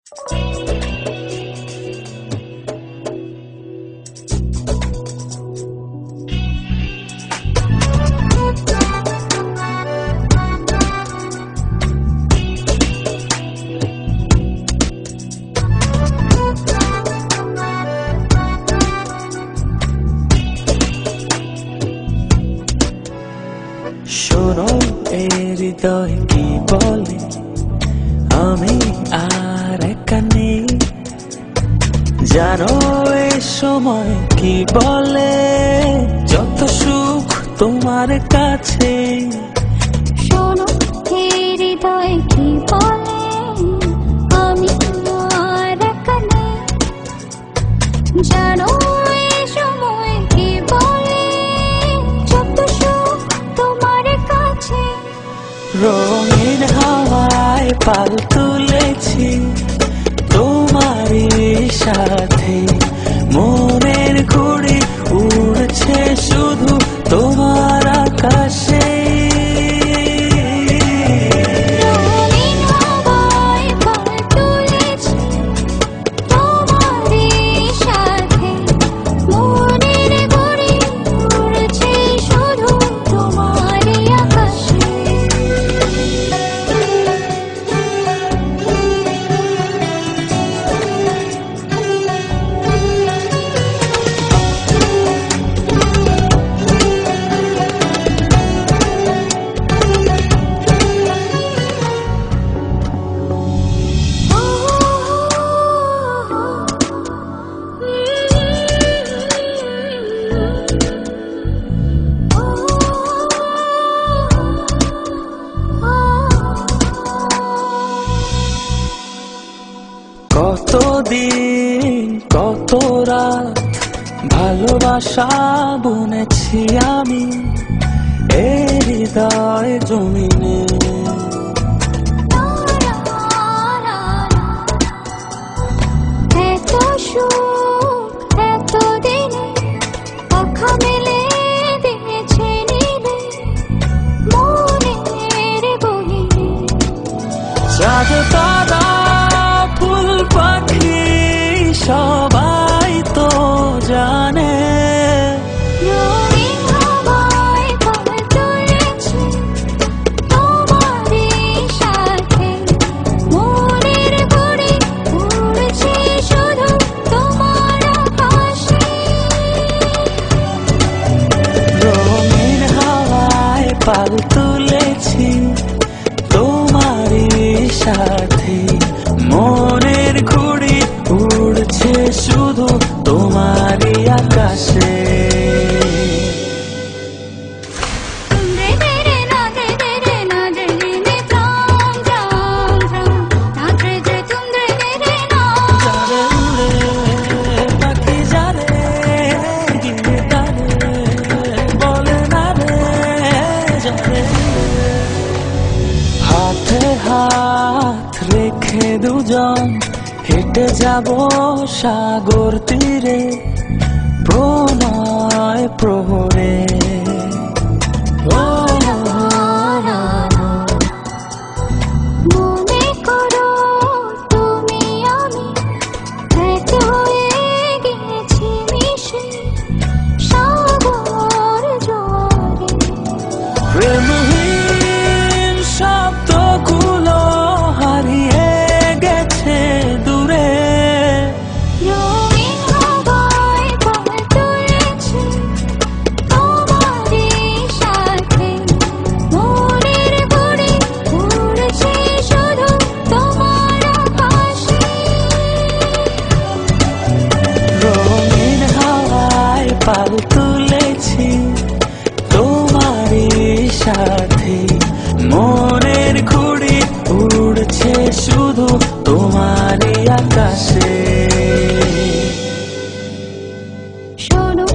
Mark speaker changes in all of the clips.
Speaker 1: শোনো এই হৃদয় কি বলে, আমি আর একা নেই। জানো এই সময় কি বলে, যত সুখ তোমার কাছে।
Speaker 2: শোনো এই হৃদয় কি বলে, আমি আর একা নেই। জানো এই সময় কি বলে, যত সুখ তোমার কাছে।
Speaker 1: রঙিন হাওয়ায় পাল তুলেছি তোমারই সাথে, মনের ঘুড়ি উড়ছে শুধু তোমার আকাশে।
Speaker 2: রঙিন হাওয়ায় পাল তুলেছি তোমারই সাথে, মনের ঘুড়ি উড়ছে শুধু তোমারই আকাশে।
Speaker 1: কতদিন কত রাত ভালোবাসা বুনেছি আমি এই হৃদয় জমিনে।
Speaker 2: এত সুখ এত দিনে পাখা মেলে দিয়েছে নীলে মনের গহীনে।
Speaker 1: চাঁদ তারা ফুল পাখি সবাই তো জানে,
Speaker 2: রঙিন হাওয়ায় পাল তুলেছি তোমারই সাথে, মনের ঘুড়ি উড়ছে শুধু তোমার আকাশে।
Speaker 1: রঙিন হাওয়ায় পাল তুলেছি তোমারই সাথে, মনের ঘুড়ি উড়ছে শুধু তোমারই আকাশে। পাখি জানে গিয়ে টানে, বলে না রে জানে। হাতে হাত রেখে দুজন হেঁটে যাব সাগর তীরে, প্রণয় প্রহরে।
Speaker 2: মনে করো তুমি আমি এক হয়ে গেছি মিশে সাগর জোরে।
Speaker 1: প্রেমহীন শব্দগুলো হারিয়ে গেছে দূরে,
Speaker 2: রঙিন হাওয়ায় পাল তুলেছি তোমারই সাথে, মনের ঘুড়ি উড়ছে শুধু তোমার আকাশে।
Speaker 1: রঙিন হাওয়ায় পাল তুলেছি তোমারই সাথে, মনের ঘুড়ি উড়ছে শুধু তোমারই আকাশে।
Speaker 2: শোনো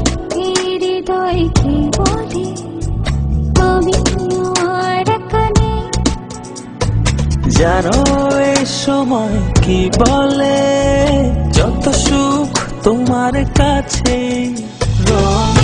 Speaker 2: এই হৃদয় কি বলে, আমি আর একা নেই।
Speaker 1: জানো এই সময় কি বলে, যত সুখ তোমার কাছে। রঙিন